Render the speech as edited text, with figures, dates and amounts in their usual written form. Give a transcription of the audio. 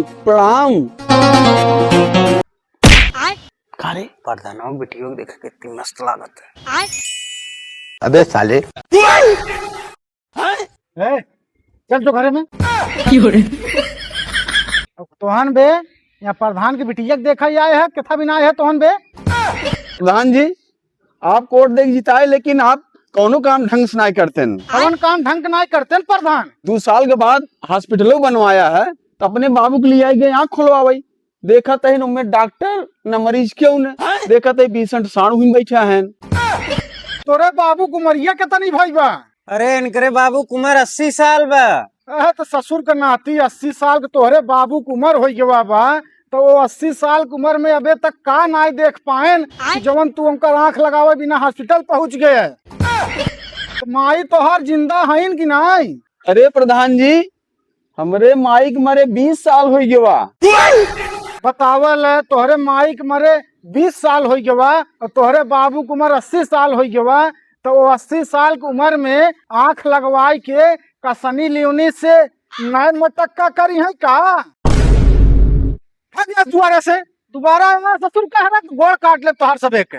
प्रणाम। अरे प्रधानों बेटियों देख कितनी मस्त लागत है। अबे साले चल तो घरे में तोहन बे या प्रधान की बिटिया देखा आए है कथा बिना आए है तोहन बे। प्रधान जी आप कोर्ट देख जिताए लेकिन आप कौनो काम ढंग से नहीं करते न। कौन काम ढंग नहीं करते न प्रधान। 2 साल के बाद हॉस्पिटलों बनवाया है तो अपने बाबू के लिए आई गए आँख खुलवाई। देखा तही उनमें डॉक्टर न मरीज क्यों न देखा तही पेशेंट साणु ही बैठा है। तोरे बाबू कुमरिया के तनी भाई बा। अरे इनकरे बाबू कुमार 80 साल बा। तो ससुर के नाती 80 साल के तोहरे बाबू की उम्र हो गया बा तो वो 80 साल की उम्र में अबे तक का नहीं देख पाएन जवन तू उनका आंख लगावे बिना हॉस्पिटल पहुंच गए। तो माई तोहार जिंदा है कि नहीं। अरे प्रधान जी हमरे माई के मरे 20 साल हो गया। बतावल है तोहरे माई के मरे 20 साल हो गया और तोहरे बाबू की उम्र 80 साल हो गया। तो वो 80 साल की उम्र में आंख लगवाई के का सनी लियोनी से नैन मटक्का करी है का। दुआरे से दोबारा ससुर कह रहा गोड़ काट ले तोहार सबे के।